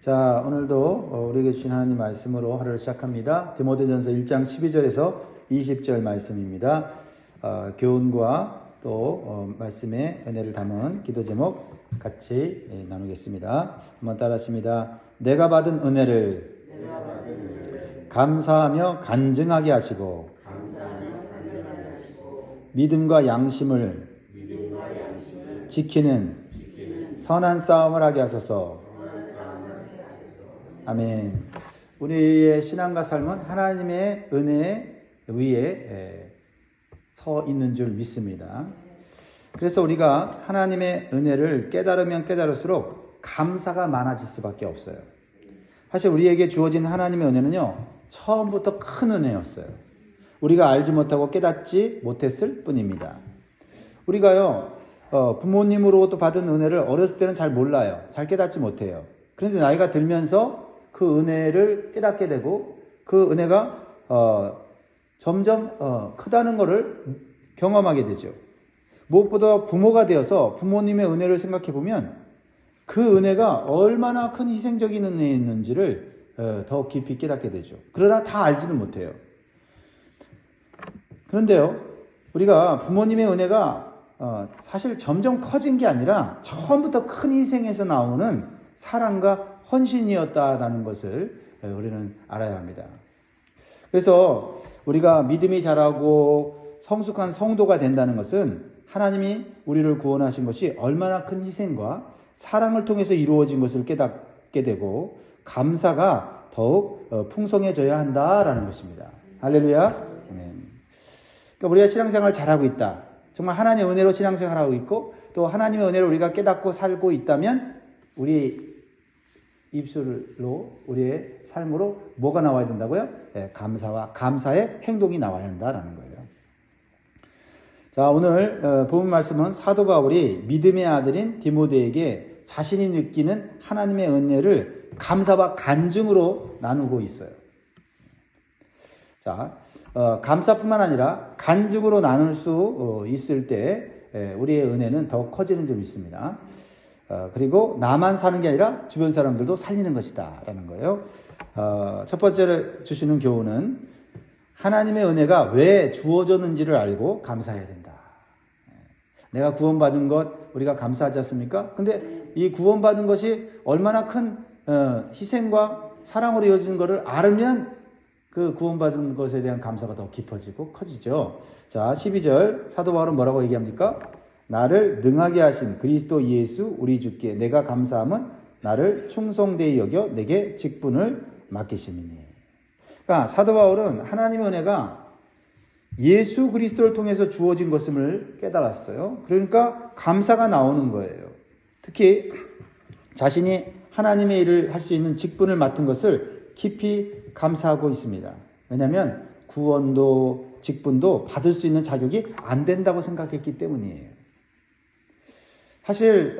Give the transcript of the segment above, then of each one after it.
자, 오늘도 우리에게 주신 하나님 말씀으로 하루를 시작합니다. 디모데전서 1장 12절에서 20절 말씀입니다. 교훈과 또 말씀의 은혜를 담은 기도 제목 같이 나누겠습니다. 한번 따라하십니다. 내가 받은 은혜를 감사하며 간증하게 하시고 믿음과 양심을 지키는 선한 싸움을 하게 하소서. 아멘. 우리의 신앙과 삶은 하나님의 은혜 위에 서 있는 줄 믿습니다. 그래서 우리가 하나님의 은혜를 깨달으면 깨달을수록 감사가 많아질 수밖에 없어요. 사실 우리에게 주어진 하나님의 은혜는요, 처음부터 큰 은혜였어요. 우리가 알지 못하고 깨닫지 못했을 뿐입니다. 우리가요, 부모님으로부터 받은 은혜를 어렸을 때는 잘 몰라요. 잘 깨닫지 못해요. 그런데 나이가 들면서 그 은혜를 깨닫게 되고 그 은혜가 점점 크다는 것을 경험하게 되죠. 무엇보다 부모가 되어서 부모님의 은혜를 생각해 보면 그 은혜가 얼마나 큰 희생적인 은혜였는지를 더 깊이 깨닫게 되죠. 그러나 다 알지는 못해요. 그런데요, 우리가 부모님의 은혜가 사실 점점 커진 게 아니라 처음부터 큰 희생에서 나오는 사랑과 헌신이었다라는 것을 우리는 알아야 합니다. 그래서 우리가 믿음이 자라고 성숙한 성도가 된다는 것은 하나님이 우리를 구원하신 것이 얼마나 큰 희생과 사랑을 통해서 이루어진 것을 깨닫게 되고 감사가 더욱 풍성해져야 한다라는 것입니다. 할렐루야. 아멘. 그러니까 우리가 신앙생활을 잘하고 있다. 정말 하나님의 은혜로 신앙생활하고 있고 또 하나님의 은혜로 우리가 깨닫고 살고 있다면 우리 입술로 우리의 삶으로 뭐가 나와야 된다고요? 감사와 감사의 행동이 나와야 한다라는 거예요. 자, 오늘 본 말씀은 사도 바울이 믿음의 아들인 디모데에게 자신이 느끼는 하나님의 은혜를 감사와 간증으로 나누고 있어요. 자, 감사뿐만 아니라 간증으로 나눌 수 있을 때 우리의 은혜는 더 커지는 점이 있습니다. 그리고 나만 사는 게 아니라 주변 사람들도 살리는 것이다 라는 거예요. 첫 번째로 주시는 교훈은 하나님의 은혜가 왜 주어졌는지를 알고 감사해야 된다. 내가 구원받은 것 우리가 감사하지 않습니까? 근데 이 구원받은 것이 얼마나 큰 희생과 사랑으로 이어지는 것을 알면 그 구원받은 것에 대한 감사가 더 깊어지고 커지죠. 자, 12절 사도 바울은 뭐라고 얘기합니까? 나를 능하게 하신 그리스도 예수 우리 주께 내가 감사함은 나를 충성되이 여겨 내게 직분을 맡기심이니. 그러니까 사도 바울은 하나님의 은혜가 예수 그리스도를 통해서 주어진 것임을 깨달았어요. 그러니까 감사가 나오는 거예요. 특히 자신이 하나님의 일을 할 수 있는 직분을 맡은 것을 깊이 감사하고 있습니다. 왜냐하면 구원도 직분도 받을 수 있는 자격이 안 된다고 생각했기 때문이에요. 사실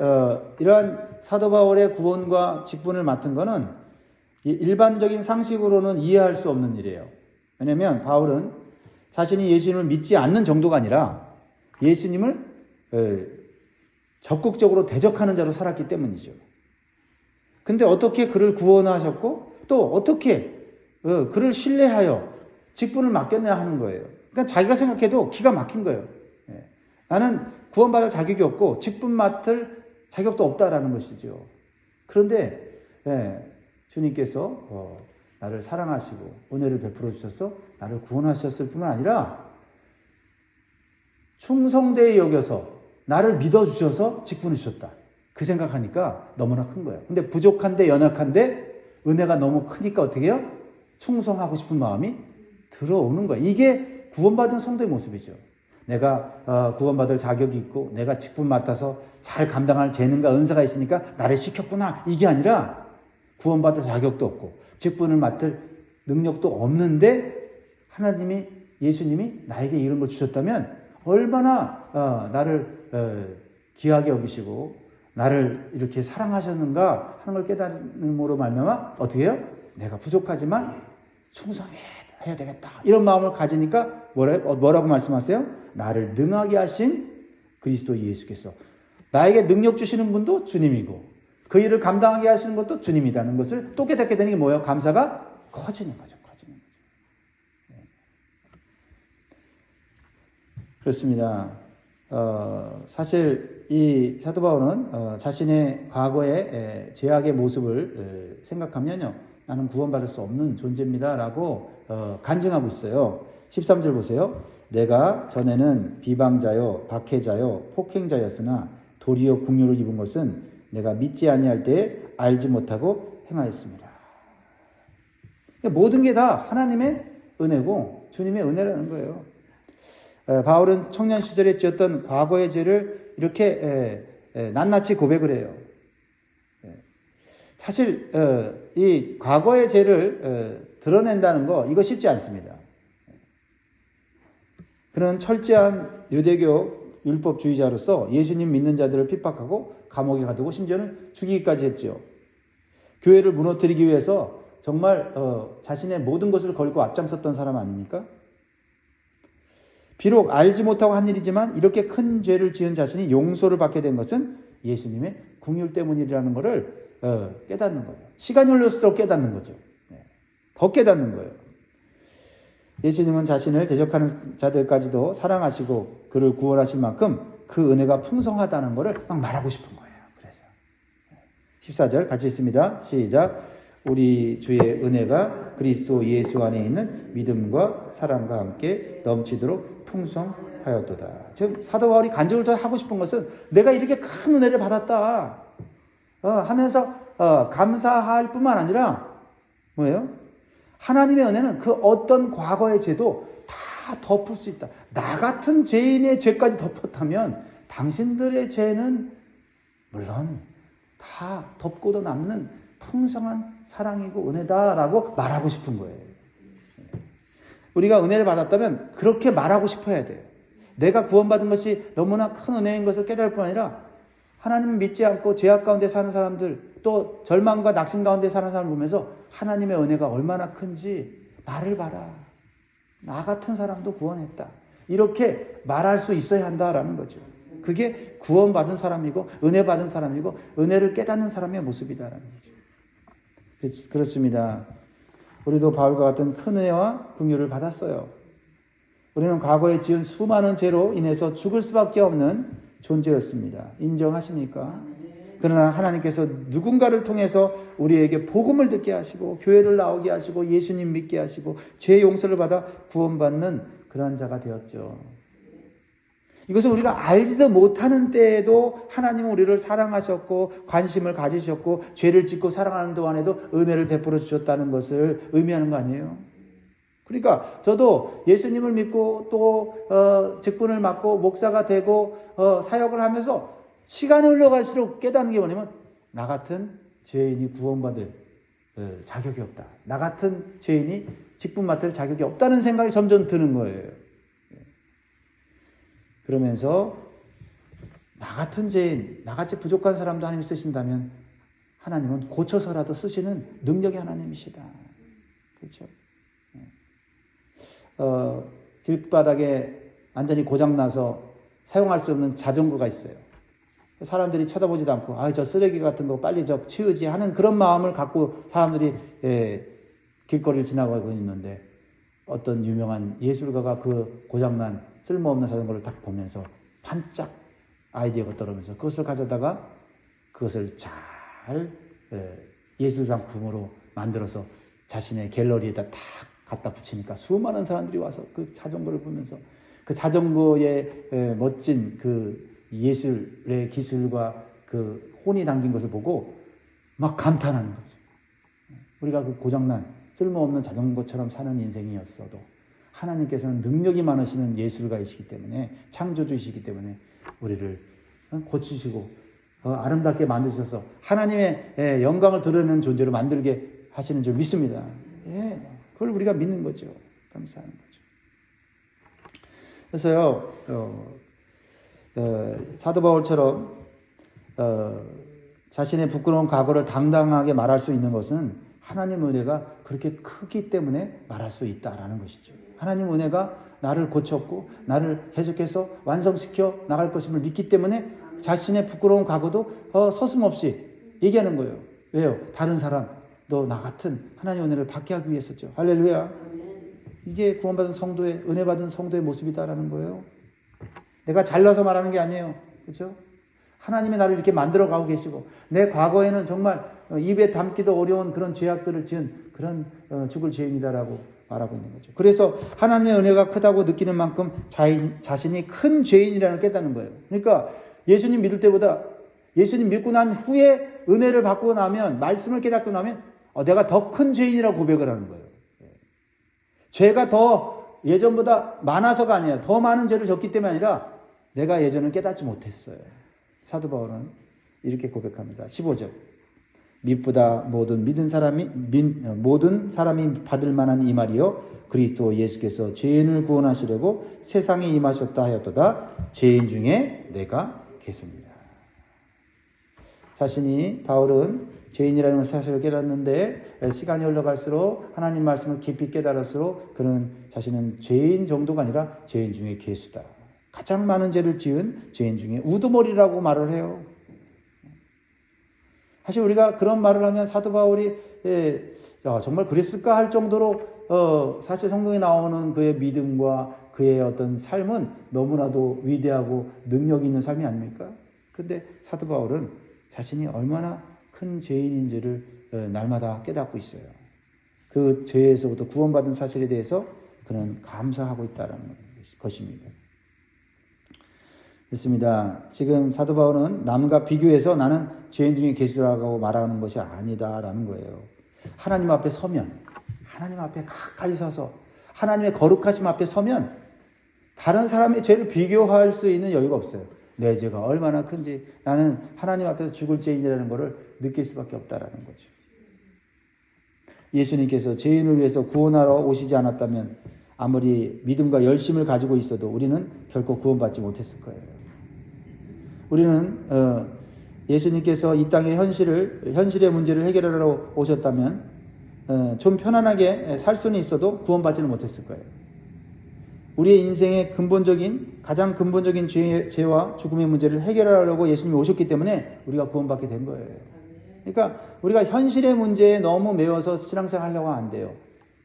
이러한 사도 바울의 구원과 직분을 맡은 것은 일반적인 상식으로는 이해할 수 없는 일이에요. 왜냐하면 바울은 자신이 예수님을 믿지 않는 정도가 아니라 예수님을 적극적으로 대적하는 자로 살았기 때문이죠. 근데 어떻게 그를 구원하셨고 또 어떻게 그를 신뢰하여 직분을 맡겼냐 하는 거예요. 그러니까 자기가 생각해도 기가 막힌 거예요. 나는 구원받을 자격이 없고 직분 맡을 자격도 없다라는 것이죠. 그런데 주님께서 나를 사랑하시고 은혜를 베풀어 주셔서 나를 구원하셨을 뿐만 아니라 충성되이 여겨서 나를 믿어주셔서 직분을 주셨다. 그 생각하니까 너무나 큰 거예요. 근데 부족한데 연약한데 은혜가 너무 크니까 어떻게 해요? 충성하고 싶은 마음이 들어오는 거예요. 이게 구원받은 성도의 모습이죠. 내가 구원받을 자격이 있고 내가 직분 맡아서 잘 감당할 재능과 은사가 있으니까 나를 시켰구나. 이게 아니라 구원받을 자격도 없고 직분을 맡을 능력도 없는데 하나님이 예수님이 나에게 이런 걸 주셨다면 얼마나 나를 귀하게 여기시고 나를 이렇게 사랑하셨는가 하는 걸 깨달음으로 말미암아 어떻게 해요? 내가 부족하지만 충성해야 되겠다. 이런 마음을 가지니까 뭐라고 말씀하세요? 나를 능하게 하신 그리스도 예수께서 나에게 능력 주시는 분도 주님이고 그 일을 감당하게 하시는 것도 주님이라는 것을 또 깨닫게 되는 게 뭐예요? 감사가 커지는 거죠. 커지는 거죠. 네. 그렇습니다. 사실 이 사도 바울은 자신의 과거의 죄악의 모습을 생각하면요, 나는 구원받을 수 없는 존재입니다 라고 간증하고 있어요. 13절 보세요. 내가 전에는 비방자요 박해자요 폭행자였으나 도리어 긍휼을 입은 것은 내가 믿지 아니할 때에 알지 못하고 행하였습니다. 모든 게 다 하나님의 은혜고 주님의 은혜라는 거예요. 바울은 청년 시절에 지었던 과거의 죄를 이렇게 낱낱이 고백을 해요. 사실 이 과거의 죄를 드러낸다는 거, 이거 쉽지 않습니다. 그는 철저한 유대교 율법주의자로서 예수님 믿는 자들을 핍박하고 감옥에 가두고 심지어는 죽이기까지 했죠. 교회를 무너뜨리기 위해서 정말 자신의 모든 것을 걸고 앞장섰던 사람 아닙니까? 비록 알지 못하고 한 일이지만 이렇게 큰 죄를 지은 자신이 용서를 받게 된 것은 예수님의 긍휼 때문이라는 것을 깨닫는 거예요. 시간이 흘러서도 깨닫는 거죠. 더 깨닫는 거예요. 예수님은 자신을 대적하는 자들까지도 사랑하시고 그를 구원하신 만큼 그 은혜가 풍성하다는 것을 막 말하고 싶은 거예요. 그래서 14절 같이 읽습니다. 시작. 우리 주의 은혜가 그리스도 예수 안에 있는 믿음과 사랑과 함께 넘치도록 풍성하였도다. 지금 사도 바울이 간증을 더 하고 싶은 것은 내가 이렇게 큰 은혜를 받았다 하면서 감사할 뿐만 아니라 뭐예요? 하나님의 은혜는 그 어떤 과거의 죄도 다 덮을 수 있다. 나 같은 죄인의 죄까지 덮었다면 당신들의 죄는 물론 다 덮고도 남는 풍성한 사랑이고 은혜다라고 말하고 싶은 거예요. 우리가 은혜를 받았다면 그렇게 말하고 싶어야 돼요. 내가 구원받은 것이 너무나 큰 은혜인 것을 깨달을 뿐 아니라 하나님을 믿지 않고 죄악 가운데 사는 사람들, 또 절망과 낙심 가운데 사는 사람을 보면서 하나님의 은혜가 얼마나 큰지 나를 봐라. 나 같은 사람도 구원했다. 이렇게 말할 수 있어야 한다라는 거죠. 그게 구원받은 사람이고 은혜 받은 사람이고 은혜를 깨닫는 사람의 모습이다라는 거죠. 그렇습니다. 우리도 바울과 같은 큰 은혜와 긍휼을 받았어요. 우리는 과거에 지은 수많은 죄로 인해서 죽을 수밖에 없는 존재였습니다. 인정하십니까? 그러나 하나님께서 누군가를 통해서 우리에게 복음을 듣게 하시고 교회를 나오게 하시고 예수님 믿게 하시고 죄 용서를 받아 구원받는 그러한 자가 되었죠. 이것을 우리가 알지도 못하는 때에도 하나님은 우리를 사랑하셨고 관심을 가지셨고 죄를 짓고 사랑하는 동안에도 은혜를 베풀어 주셨다는 것을 의미하는 거 아니에요? 그러니까 저도 예수님을 믿고 또 직분을 맡고 목사가 되고 사역을 하면서 시간이 흘러갈수록 깨닫는 게 뭐냐면 나 같은 죄인이 구원받을 자격이 없다. 나 같은 죄인이 직분 맡을 자격이 없다는 생각이 점점 드는 거예요. 그러면서 나 같은 죄인, 나같이 부족한 사람도 하나님 쓰신다면 하나님은 고쳐서라도 쓰시는 능력의 하나님이시다. 그렇죠? 길바닥에 완전히 고장나서 사용할 수 없는 자전거가 있어요. 사람들이 쳐다보지도 않고 저 쓰레기 같은 거 빨리 치우지 하는 그런 마음을 갖고 사람들이 길거리를 지나가고 있는데 어떤 유명한 예술가가 그 고장난 쓸모없는 자전거를 딱 보면서 반짝 아이디어가 떠오르면서 그것을 가져다가 그것을 잘 예술 작품으로 만들어서 자신의 갤러리에다 탁 갖다 붙이니까 수많은 사람들이 와서 그 자전거를 보면서 그 자전거의 멋진 그 예술의 기술과 그 혼이 담긴 것을 보고 막 감탄하는 거죠. 우리가 그 고장난 쓸모없는 자전거처럼 사는 인생이었어도 하나님께서는 능력이 많으시는 예술가이시기 때문에 창조주이시기 때문에 우리를 고치시고 아름답게 만드셔서 하나님의 영광을 드러내는 존재로 만들게 하시는 줄 믿습니다. 그걸 우리가 믿는 거죠. 감사하는 거죠. 그래서요, 사도 바울처럼 자신의 부끄러운 과거를 당당하게 말할 수 있는 것은 하나님 은혜가 그렇게 크기 때문에 말할 수 있다라는 것이죠. 하나님 은혜가 나를 고쳤고 나를 계속해서 완성시켜 나갈 것임을 믿기 때문에 자신의 부끄러운 과거도 서슴없이 얘기하는 거예요. 왜요? 다른 사람도 나 같은 하나님의 은혜를 받게 하기 위해서죠. 할렐루야. 이게 구원받은 성도의, 은혜 받은 성도의 모습이다라는 거예요. 내가 잘나서 말하는 게 아니에요. 그렇죠? 하나님이 나를 이렇게 만들어 가고 계시고, 내 과거에는 정말 입에 담기도 어려운 그런 죄악들을 지은 그런 죽을 죄인이다라고 말하고 있는 거죠. 그래서 하나님의 은혜가 크다고 느끼는 만큼 자신이 큰 죄인이라는 걸 깨닫는 거예요. 그러니까 예수님 믿을 때보다 예수님 믿고 난 후에 은혜를 받고 나면, 말씀을 깨닫고 나면 내가 더 큰 죄인이라고 고백을 하는 거예요. 죄가 더 예전보다 많아서가 아니에요. 더 많은 죄를 졌기 때문이 아니라 내가 예전을 깨닫지 못했어요. 사도 바울은 이렇게 고백합니다. 15절. 믿보다 모든 사람이 받을 만한 이 말이요, 그리스도 예수께서 죄인을 구원하시려고 세상에 임하셨다 하였도다. 죄인 중에 내가 계십니다. 자신이, 바울은 죄인이라는 사실을 깨닫는데 시간이 흘러갈수록 하나님 말씀을 깊이 깨달을수록 그는 자신은 죄인 정도가 아니라 죄인 중에 괴수다. 가장 많은 죄를 지은 죄인 중에 우두머리라고 말을 해요. 사실 우리가 그런 말을 하면 사도 바울이 정말 그랬을까 할 정도로 사실 성경에 나오는 그의 믿음과 그의 어떤 삶은 너무나도 위대하고 능력 있는 삶이 아닙니까? 근데 사도 바울은 자신이 얼마나 큰 죄인인지를 날마다 깨닫고 있어요. 그 죄에서부터 구원받은 사실에 대해서 그는 감사하고 있다는 것입니다. 그렇습니다. 지금 사도 바울은 남과 비교해서 나는 죄인 중에 괴수라고 말하는 것이 아니다라는 거예요. 하나님 앞에 서면, 하나님 앞에 가까이 서서 하나님의 거룩하심 앞에 서면 다른 사람의 죄를 비교할 수 있는 여유가 없어요. 내 죄가 얼마나 큰지 나는 하나님 앞에서 죽을 죄인이라는 것을 느낄 수밖에 없다라는 거죠. 예수님께서 죄인을 위해서 구원하러 오시지 않았다면 아무리 믿음과 열심을 가지고 있어도 우리는 결코 구원받지 못했을 거예요. 우리는 예수님께서 이 땅의 현실의 문제를 해결하러 오셨다면 좀 편안하게 살 수는 있어도 구원받지는 못했을 거예요. 우리의 인생의 가장 근본적인 죄와 죽음의 문제를 해결하려고 예수님이 오셨기 때문에 우리가 구원받게 된 거예요. 그러니까 우리가 현실의 문제에 너무 매워서 신앙생활 하려고 하면 안 돼요.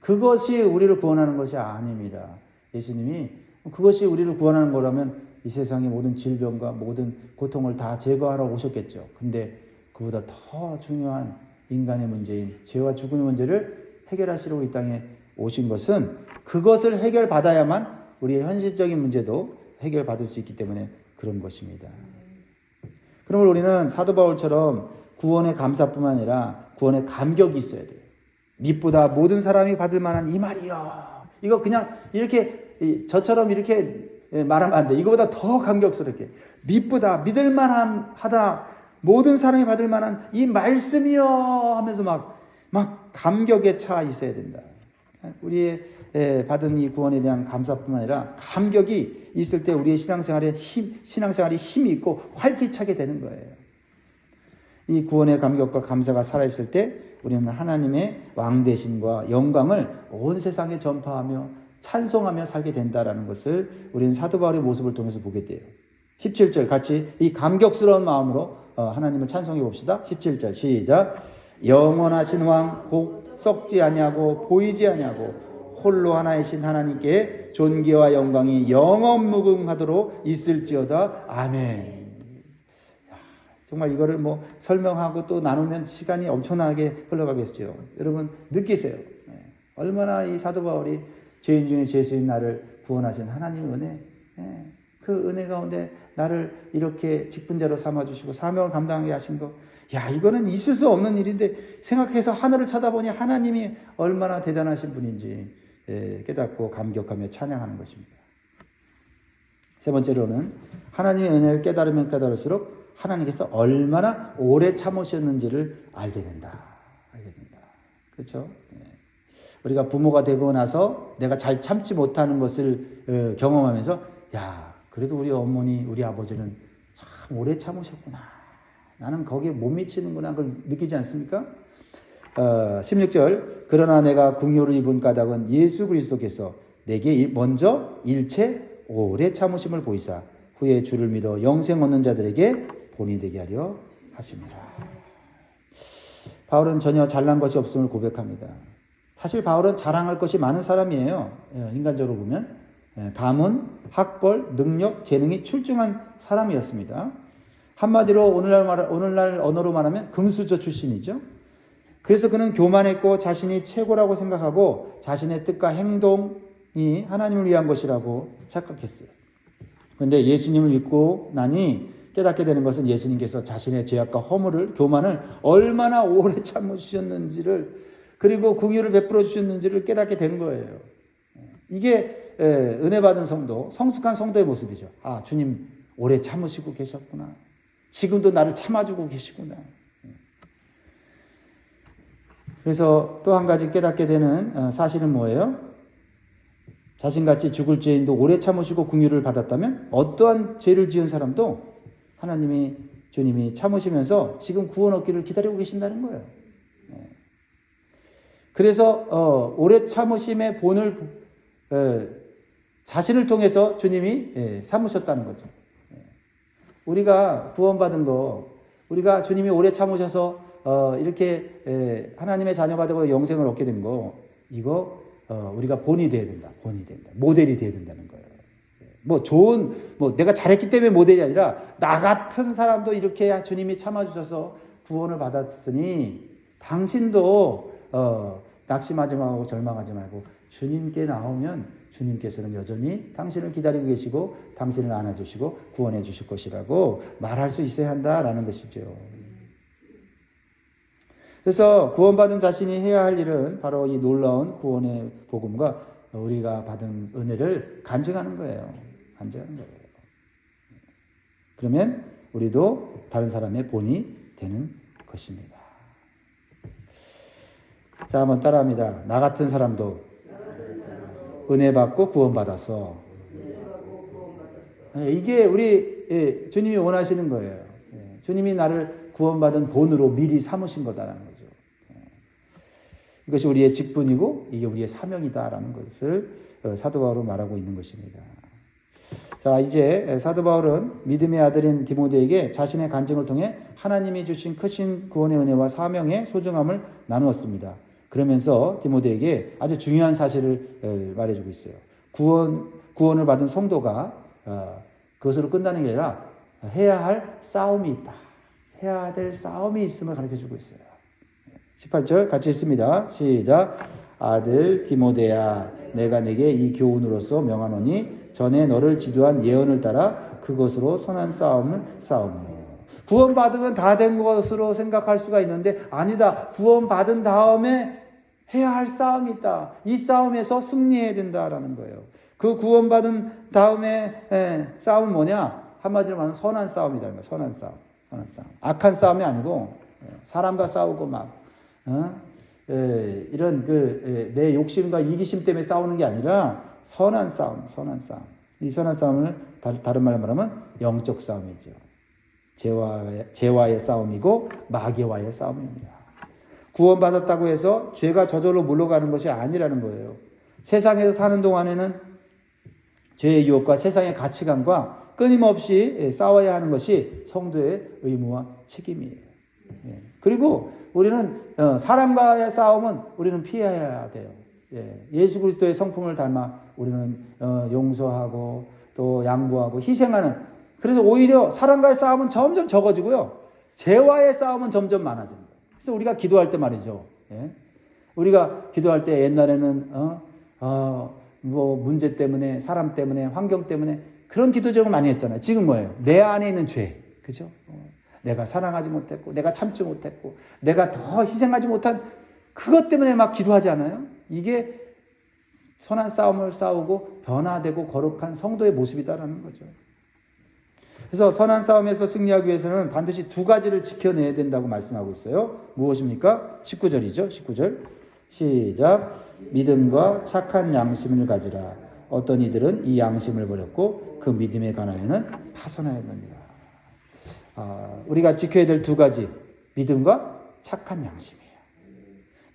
그것이 우리를 구원하는 것이 아닙니다. 예수님이 그것이 우리를 구원하는 거라면 이 세상의 모든 질병과 모든 고통을 다 제거하러 오셨겠죠. 근데 그보다 더 중요한 인간의 문제인 죄와 죽음의 문제를 해결하시려고 이 땅에 오신 것은 그것을 해결받아야만 우리의 현실적인 문제도 해결받을 수 있기 때문에 그런 것입니다. 그러므로 우리는 사도 바울처럼 구원의 감사뿐만 아니라 구원의 감격이 있어야 돼요. 믿보다 모든 사람이 받을 만한 이 말이요. 이거 그냥 이렇게 저처럼 이렇게 말하면 안 돼. 이거보다 더 감격스럽게 믿보다 믿을 만한 하다 모든 사람이 받을 만한 이 말씀이요 하면서 막 감격에 차 있어야 된다. 우리의 받은 이 구원에 대한 감사뿐만 아니라 감격이 있을 때 우리의 신앙생활이 힘이 있고 활기차게 되는 거예요. 이 구원의 감격과 감사가 살아있을 때 우리는 하나님의 왕되심과 영광을 온 세상에 전파하며 찬송하며 살게 된다라는 것을 우리는 사도 바울의 모습을 통해서 보게 돼요. 17절 같이 이 감격스러운 마음으로 하나님을 찬송해 봅시다. 17절 시작. 영원하신 왕 곧 썩지 아니하고 보이지 아니하고 홀로 하나이신 하나님께 존귀와 영광이 영원무궁하도록 있을지어다. 아멘. 정말 이거를 설명하고 또 나누면 시간이 엄청나게 흘러가겠죠. 여러분 느끼세요. 얼마나 이 사도 바울이 죄인 중에 죄수인 나를 구원하신 하나님의 은혜, 그 은혜 가운데 나를 이렇게 직분자로 삼아주시고 사명을 감당하게 하신 거, 이거는 있을 수 없는 일인데 생각해서 하늘을 쳐다보니 하나님이 얼마나 대단하신 분인지 깨닫고 감격하며 찬양하는 것입니다. 세 번째로는 하나님의 은혜를 깨달으면 깨달을수록 하나님께서 얼마나 오래 참으셨는지를 알게 된다. 그렇죠? 우리가 부모가 되고 나서 내가 잘 참지 못하는 것을 경험하면서 그래도 우리 어머니, 우리 아버지는 참 오래 참으셨구나. 나는 거기에 못 미치는구나. 그걸 느끼지 않습니까? 16절 그러나 내가 긍휼을 입은 까닭은 예수 그리스도께서 내게 먼저 일체 오래 참으심을 보이사 후에 주를 믿어 영생 얻는 자들에게 본이 되게 하려 하심이라. 바울은 전혀 잘난 것이 없음을 고백합니다. 사실 바울은 자랑할 것이 많은 사람이에요. 인간적으로 보면. 가문, 학벌, 능력, 재능이 출중한 사람이었습니다. 한마디로 오늘날 언어로 말하면 금수저 출신이죠. 그래서 그는 교만했고 자신이 최고라고 생각하고 자신의 뜻과 행동이 하나님을 위한 것이라고 착각했어요. 그런데 예수님을 믿고 나니 깨닫게 되는 것은 예수님께서 자신의 죄악과 허물을, 교만을 얼마나 오래 참으셨는지를, 그리고 긍휼을 베풀어 주셨는지를 깨닫게 된 거예요. 이게 은혜 받은 성도, 성숙한 성도의 모습이죠. 아, 주님 오래 참으시고 계셨구나. 지금도 나를 참아주고 계시구나. 그래서 또 한 가지 깨닫게 되는 사실은 뭐예요? 자신같이 죽을 죄인도 오래 참으시고 긍휼을 받았다면 어떠한 죄를 지은 사람도 주님이 참으시면서 지금 구원 얻기를 기다리고 계신다는 거예요. 그래서 오래 참으심의 본을 자신을 통해서 주님이 삼으셨다는 거죠. 우리가 구원받은 거, 우리가 주님이 오래 참으셔서 이렇게 하나님의 자녀가 되고 영생을 얻게 된 거, 이거 우리가 본이 돼야 된다. 모델이 돼야 된다는 거예요. 내가 잘했기 때문에 모델이 아니라 나 같은 사람도 이렇게 주님이 참아주셔서 구원을 받았으니 당신도 낙심하지 말고 절망하지 말고 주님께 나오면 주님께서는 여전히 당신을 기다리고 계시고 당신을 안아주시고 구원해 주실 것이라고 말할 수 있어야 한다라는 것이죠. 그래서 구원받은 자신이 해야 할 일은 바로 이 놀라운 구원의 복음과 우리가 받은 은혜를 간증하는 거예요. 그러면 우리도 다른 사람의 본이 되는 것입니다. 자, 한번 따라합니다. 나 같은 사람도 은혜 받고 구원받았어. 이게 우리 주님이 원하시는 거예요. 주님이 나를 구원받은 본으로 미리 삼으신 거다라는 거죠. 이것이 우리의 직분이고 이게 우리의 사명이다라는 것을 사도 바울은 말하고 있는 것입니다. 자, 이제 사도 바울은 믿음의 아들인 디모데에게 자신의 간증을 통해 하나님이 주신 크신 구원의 은혜와 사명의 소중함을 나누었습니다. 그러면서 디모데에게 아주 중요한 사실을 말해주고 있어요. 구원을 받은 성도가 그것으로 끝나는 게 아니라 해야 할 싸움이 있다. 해야 될 싸움이 있음을 가르쳐주고 있어요. 18절 같이 읽습니다. 시작. 아들 디모데야, 내가 내게 이 교훈으로서 명하노니 전에 너를 지도한 예언을 따라 그것으로 선한 싸움을 싸우며. 구원받으면 다 된 것으로 생각할 수가 있는데 아니다. 구원받은 다음에 해야 할 싸움이 있다. 이 싸움에서 승리해야 된다라는 거예요. 그 구원받은 다음에 싸움은 뭐냐? 한마디로 말하면 선한 싸움이다. 선한 싸움. 악한 싸움이 아니고 사람과 싸우고 이런 내 욕심과 이기심 때문에 싸우는 게 아니라 선한 싸움. 이 선한 싸움을 다른 말로 말하면 영적 싸움이죠. 죄와의 싸움이고 마귀와의 싸움입니다. 구원받았다고 해서 죄가 저절로 물러가는 것이 아니라는 거예요. 세상에서 사는 동안에는 죄의 유혹과 세상의 가치관과 끊임없이 싸워야 하는 것이 성도의 의무와 책임이에요. 그리고 우리는 사람과의 싸움은 우리는 피해야 돼요. 예수 그리스도의 성품을 닮아 우리는 용서하고 또 양보하고 희생하는, 그래서 오히려 사람과의 싸움은 점점 적어지고요. 죄와의 싸움은 점점 많아집니다. 그래서 우리가 기도할 때 말이죠. 우리가 기도할 때 옛날에는 문제 때문에, 사람 때문에, 환경 때문에 그런 기도 제목을 많이 했잖아요. 지금 뭐예요? 내 안에 있는 죄. 그죠? 내가 사랑하지 못했고, 내가 참지 못했고, 내가 더 희생하지 못한 그것 때문에 막 기도하지 않아요? 이게 선한 싸움을 싸우고 변화되고 거룩한 성도의 모습이다라는 거죠. 그래서 선한 싸움에서 승리하기 위해서는 반드시 두 가지를 지켜내야 된다고 말씀하고 있어요. 무엇입니까? 19절이죠. 19절. 시작. 믿음과 착한 양심을 가지라. 어떤 이들은 이 양심을 버렸고 그 믿음에 관하여는 파손하였느니라. 우리가 지켜야 될 두 가지. 믿음과 착한 양심이에요.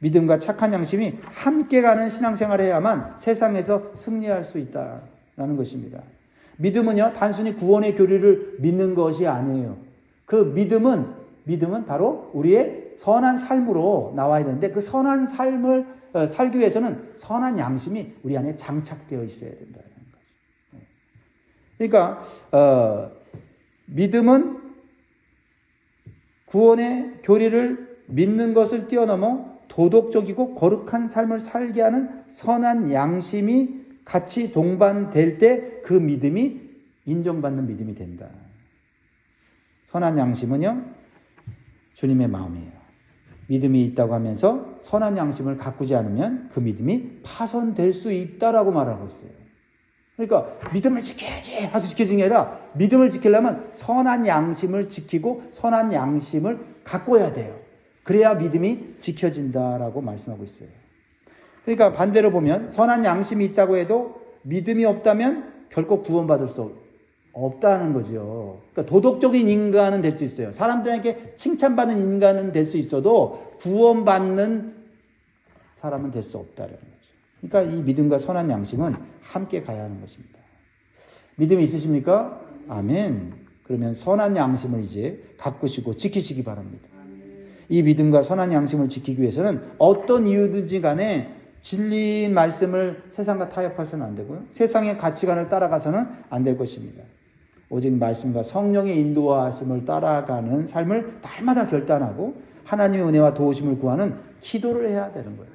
믿음과 착한 양심이 함께 가는 신앙생활을 해야만 세상에서 승리할 수 있다는 것입니다. 믿음은요, 단순히 구원의 교리를 믿는 것이 아니에요. 그 믿음은 바로 우리의 선한 삶으로 나와야 되는데 그 선한 삶을 살기 위해서는 선한 양심이 우리 안에 장착되어 있어야 된다는 거죠. 그러니까 믿음은 구원의 교리를 믿는 것을 뛰어넘어 도덕적이고 거룩한 삶을 살게 하는 선한 양심이 같이 동반될 때 그 믿음이 인정받는 믿음이 된다. 선한 양심은요, 주님의 마음이에요. 믿음이 있다고 하면서 선한 양심을 가꾸지 않으면 그 믿음이 파손될 수 있다라고 말하고 있어요. 그러니까 믿음을 지켜야지 해서 지켜지는 게 아니라 믿음을 지키려면 선한 양심을 지키고 선한 양심을 가꿔야 돼요. 그래야 믿음이 지켜진다라고 말씀하고 있어요. 그러니까 반대로 보면 선한 양심이 있다고 해도 믿음이 없다면 결코 구원받을 수 없다는 거죠. 그러니까 도덕적인 인간은 될 수 있어요. 사람들에게 칭찬받는 인간은 될 수 있어도 구원받는 사람은 될 수 없다는 거죠. 그러니까 이 믿음과 선한 양심은 함께 가야 하는 것입니다. 믿음이 있으십니까? 아멘. 그러면 선한 양심을 이제 가꾸시고 지키시기 바랍니다. 이 믿음과 선한 양심을 지키기 위해서는 어떤 이유든지 간에 진리인 말씀을 세상과 타협해서는 안 되고요. 세상의 가치관을 따라가서는 안 될 것입니다. 오직 말씀과 성령의 인도하심을 따라가는 삶을 날마다 결단하고 하나님의 은혜와 도우심을 구하는 기도를 해야 되는 거예요.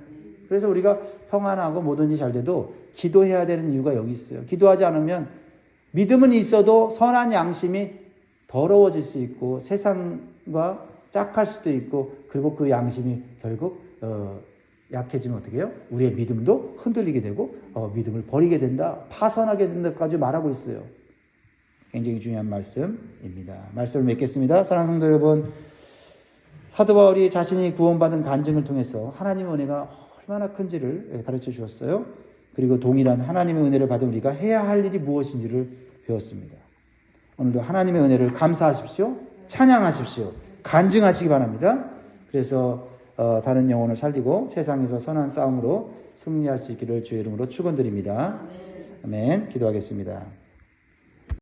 그래서 우리가 평안하고 뭐든지 잘 돼도 기도해야 되는 이유가 여기 있어요. 기도하지 않으면 믿음은 있어도 선한 양심이 더러워질 수 있고 세상과 짝할 수도 있고 그리고 그 양심이 결국 약해지면 어떻게 해요? 우리의 믿음도 흔들리게 되고 믿음을 버리게 된다, 파선하게 된다까지 말하고 있어요. 굉장히 중요한 말씀입니다. 말씀을 맺겠습니다. 사랑하는 성도 여러분, 사도 바울이 자신이 구원받은 간증을 통해서 하나님의 은혜가 얼마나 큰지를 가르쳐 주었어요. 그리고 동일한 하나님의 은혜를 받은 우리가 해야 할 일이 무엇인지를 배웠습니다. 오늘도 하나님의 은혜를 감사하십시오. 찬양하십시오. 간증하시기 바랍니다. 그래서 다른 영혼을 살리고 세상에서 선한 싸움으로 승리할 수 있기를 주의 이름으로 축원드립니다. 아멘. 기도하겠습니다.